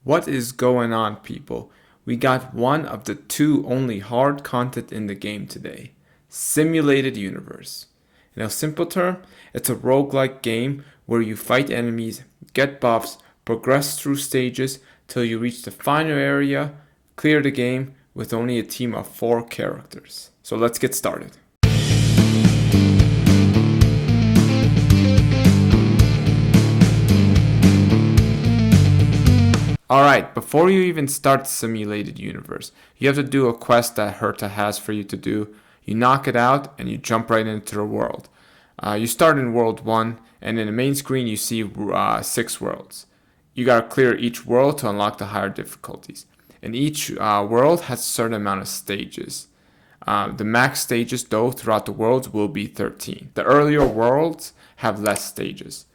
What is going on, people? We got one of the two only hard content in the game today, Simulated Universe. In a simple term, it's a roguelike game where you fight enemies, get buffs, progress through stages till you reach the final area, clear the game with only a team of 4 characters. So let's get started. Alright, before you even start Simulated Universe, you have to do a quest that Herta has for you to do. You knock it out and you jump right into the world. You start in World 1, and in the main screen you see 6 worlds. You gotta clear each world to unlock the higher difficulties. And each world has a certain amount of stages. The max stages, though, throughout the worlds will be 13. The earlier worlds have less stages.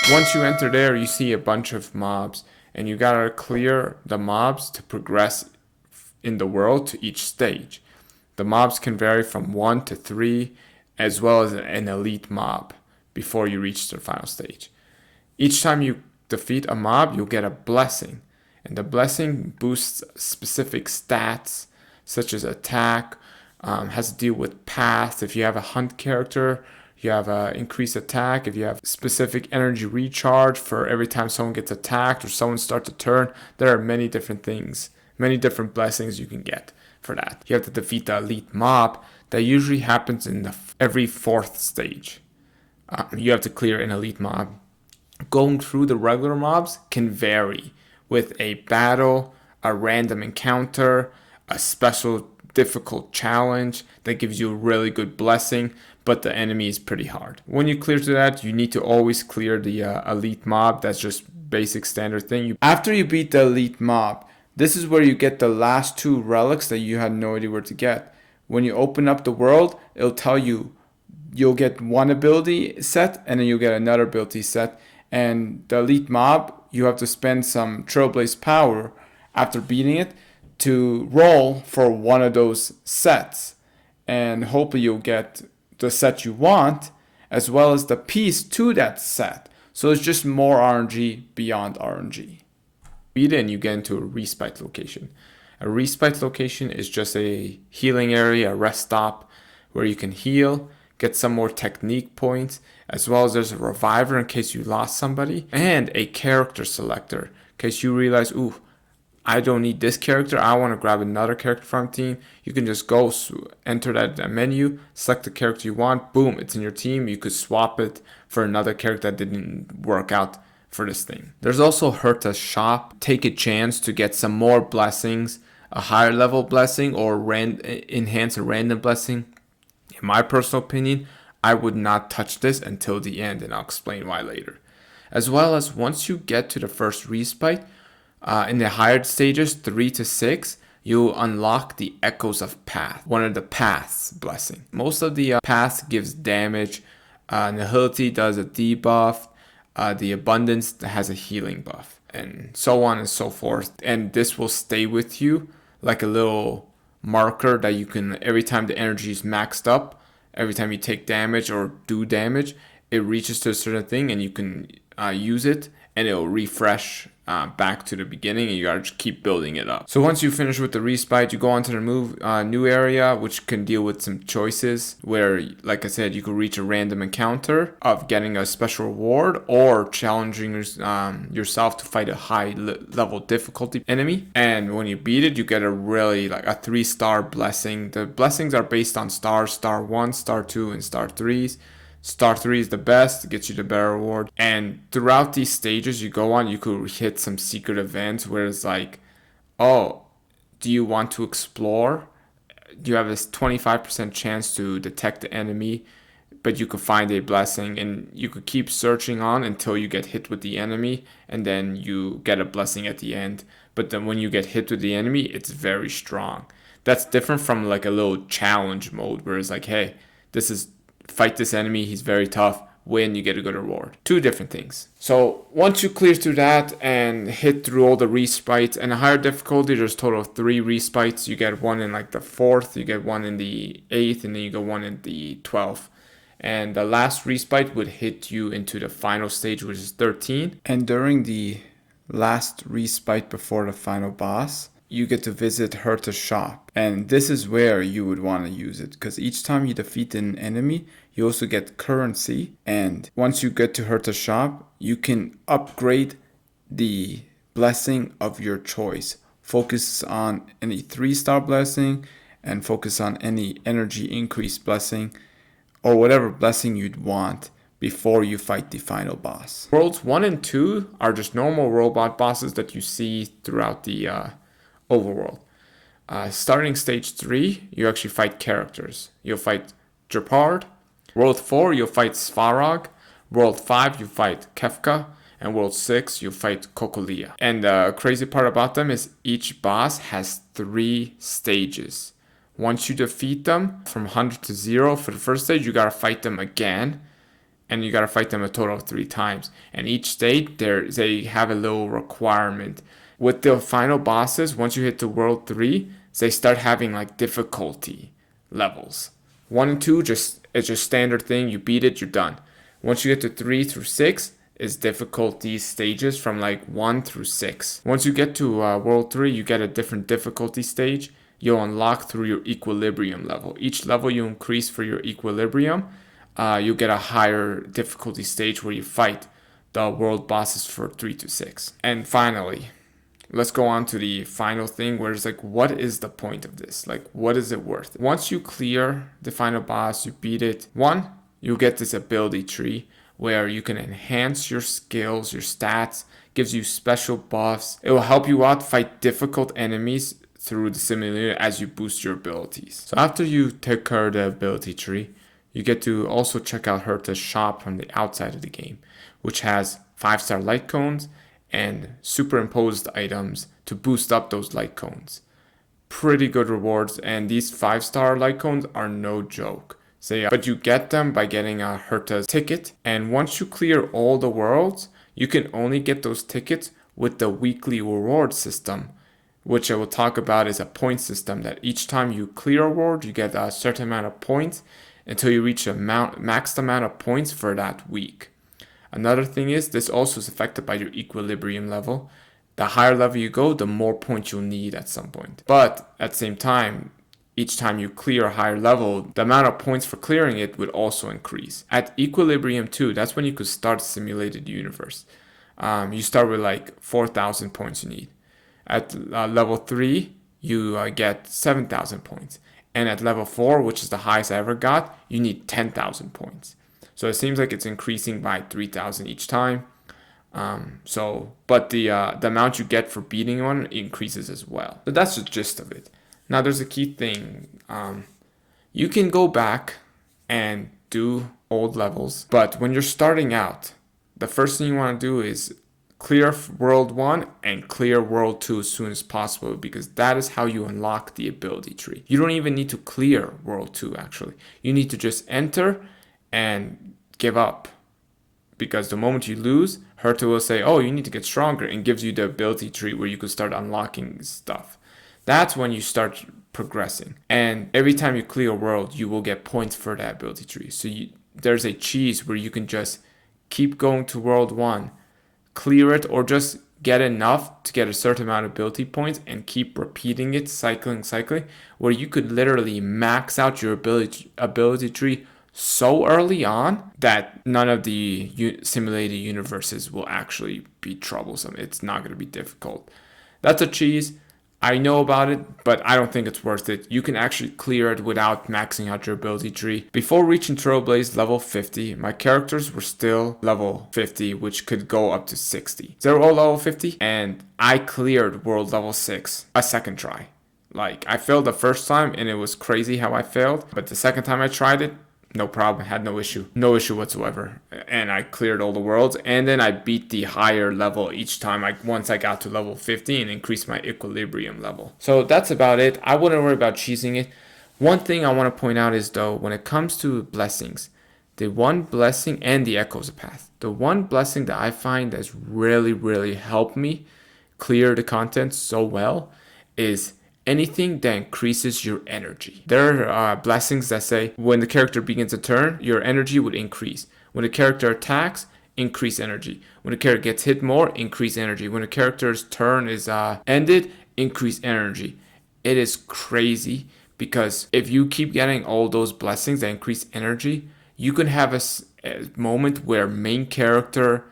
Once you enter there, you see a bunch of mobs, and you gotta clear the mobs to progress in the world to each stage. The mobs can vary from 1 to 3, as well as an elite mob before you reach the final stage. Each time you defeat a mob, you'll get a blessing, and the blessing boosts specific stats such as attack, has to deal with paths. If you have a hunt character, you have increased attack. If you have specific energy recharge for every time someone gets attacked or someone starts a turn, there are many different things, many different blessings you can get for that. You have to defeat the elite mob. That usually happens in every 4th stage. You have to clear an elite mob. Going through the regular mobs can vary with a battle, a random encounter, a special difficult challenge that gives you a really good blessing, but the enemy is pretty hard. When you clear to that, you need to always clear the elite mob. That's just basic standard thing. After you beat the elite mob, this is where you get the last 2 relics that you had no idea where to get. When you open up the world, it'll tell you you'll get one ability set and then you'll get another ability set. And the elite mob, you have to spend some Trailblaze power after beating it to roll for one of those sets. And hopefully you'll get the set you want, as well as the piece to that set. So it's just more RNG beyond RNG. Beat it and you get into a respite location. A respite location is just a healing area, a rest stop, where you can heal, get some more technique points, as well as there's a reviver in case you lost somebody, and a character selector in case you realize, ooh, I don't need this character, I want to grab another character from team. You can just go enter that menu, select the character you want, boom, it's in your team. You could swap it for another character that didn't work out for this thing. There's also Herta's shop. Take a chance to get some more blessings, a higher level blessing, or enhance a random blessing. In my personal opinion, I would not touch this until the end, and I'll explain why later. As well as once you get to the first respite, in the higher stages, 3 to 6, you'll unlock the Echoes of Path, one of the paths blessing. Most of the paths gives damage, Nihility does a debuff, the Abundance has a healing buff, and so on and so forth. And this will stay with you like a little marker that you can, every time the energy is maxed up, every time you take damage or do damage, it reaches to a certain thing and you can use it and it'll refresh back to the beginning, and you gotta just keep building it up. So once you finish with the respite, you go on to the new area, which can deal with some choices where, like I said, you could reach a random encounter of getting a special reward or challenging yourself to fight a high level difficulty enemy. And when you beat it, you get a really like a 3-star blessing. The blessings are based on stars, star 1, star 2, and star 3s. Star 3 is the best, gets you the better reward. And throughout these stages you go on, you could hit some secret events where it's like, oh, do you want to explore? You have this 25% chance to detect the enemy, but you could find a blessing, and you could keep searching on until you get hit with the enemy, and then you get a blessing at the end. But then when you get hit with the enemy, it's very strong. That's different from like a little challenge mode where it's like, hey, fight this enemy, he's very tough, win, you get a good reward. 2 different things. So once you clear through that and hit through all the respites, and a higher difficulty, there's a total of 3 respites. You get one in like the 4th, you get one in the 8th, and then you get one in the 12th. And the last respite would hit you into the final stage, which is 13. And during the last respite before the final boss, you get to visit Herta's shop. And this is where you would want to use it, because each time you defeat an enemy, you also get currency. And once you get to Herta's shop, you can upgrade the blessing of your choice. Focus on any 3-star blessing and focus on any energy increase blessing or whatever blessing you'd want before you fight the final boss. Worlds 1 and 2 are just normal robot bosses that you see throughout the overworld. Starting stage 3, you actually fight characters. You'll fight Jeopard. World 4, you'll fight Svarog. World 5, you fight Kefka. And World 6, you fight Kokolia. And the crazy part about them is each boss has 3 stages. Once you defeat them from 100 to 0 for the first stage, you gotta fight them again. And you gotta fight them a total of 3 times. And each stage, they have a little requirement. With the final bosses, once you hit to World 3, they start having like difficulty levels. 1 and 2, it's just standard thing. You beat it, you're done. Once you get to 3 through 6, is difficulty stages from like 1 through 6. Once you get to World 3, you get a different difficulty stage. You'll unlock through your equilibrium level. Each level you increase for your equilibrium, you'll get a higher difficulty stage where you fight the world bosses for 3 to 6. And finally, let's go on to the final thing where it's like, what is the point of this? Like, what is it worth? Once you clear the final boss, you beat it. 1, you'll get this ability tree where you can enhance your skills, your stats, gives you special buffs. It will help you out fight difficult enemies through the simulator as you boost your abilities. So after you take care of the ability tree, you get to also check out Herta's shop from the outside of the game, which has 5-star light cones and superimposed items to boost up those light cones. Pretty good rewards, and these 5-star light cones are no joke. But you get them by getting a Herta's ticket, and once you clear all the worlds, you can only get those tickets with the weekly reward system, which I will talk about is a point system that each time you clear a world, you get a certain amount of points until you reach a maxed amount of points for that week. Another thing is this also is affected by your equilibrium level. The higher level you go, the more points you'll need at some point. But at the same time, each time you clear a higher level, the amount of points for clearing it would also increase. At Equilibrium 2, that's when you could start Simulated Universe. You start with like 4,000 points you need. At level 3, you get 7,000 points. And at level 4, which is the highest I ever got, you need 10,000 points. So it seems like it's increasing by 3,000 each time. But the amount you get for beating one increases as well. So that's the gist of it. Now there's a key thing. You can go back and do old levels, but when you're starting out, the first thing you want to do is clear World 1 and clear World 2 as soon as possible, because that is how you unlock the ability tree. You don't even need to clear World 2 actually. You need to just enter and give up, because the moment you lose, Herta will say, oh, you need to get stronger, and gives you the ability tree where you can start unlocking stuff. That's when you start progressing. And every time you clear a world, you will get points for that ability tree. So there's a cheese where you can just keep going to World 1, clear it, or just get enough to get a certain amount of ability points and keep repeating it, cycling, where you could literally max out your ability tree so early on that none of the simulated universes will actually be troublesome. It's not going to be difficult. That's a cheese. I know about it, but I don't think it's worth it. You can actually clear it without maxing out your ability tree. Before reaching Trailblaze level 50, my characters were still level 50, which could go up to 60. They're all level 50, and I cleared world level 6 a second try. Like, I failed the first time, and it was crazy how I failed, but the second time I tried it, no problem, had no issue whatsoever, and I cleared all the worlds, and then I beat the higher level each time once I got to level 50 and increased my equilibrium level. So that's about it. I wouldn't worry about cheesing it. One thing I want to point out is, though, when it comes to blessings, the one blessing and the Echoes of Path, the one blessing that I find that's really helped me clear the content so well is anything that increases your energy. There are blessings that say when the character begins a turn, your energy would increase. When the character attacks, increase energy. When a character gets hit more, increase energy. When a character's turn is ended, increase energy. It is crazy because if you keep getting all those blessings that increase energy, you can have a moment where main character,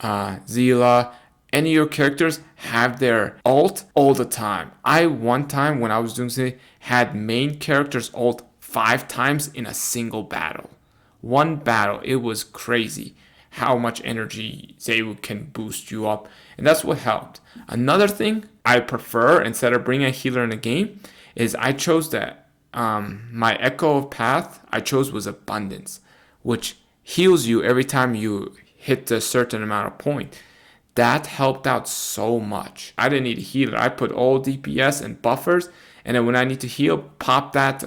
Zila, any of your characters have their ult all the time. I one time when I was doing something had main character's ult 5 times in a single battle. One battle, it was crazy how much energy they can boost you up, and that's what helped. Another thing I prefer instead of bringing a healer in the game is I chose that my echo of path I chose was abundance, which heals you every time you hit a certain amount of point. That helped out so much. I didn't need a healer. I put all DPS and buffers, and then when I need to heal, pop that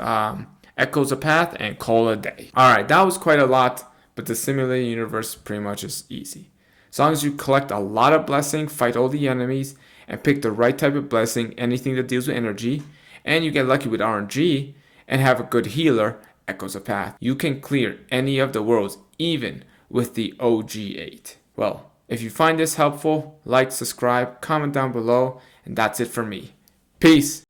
echoes of path and call it a day. All right, that was quite a lot, but the simulated universe pretty much is easy. As long as you collect a lot of blessing, fight all the enemies, and pick the right type of blessing, anything that deals with energy, and you get lucky with RNG, and have a good healer, Echoes of Path, you can clear any of the worlds, even with the OG8. Well, if you find this helpful, like, subscribe, comment down below, and that's it for me. Peace!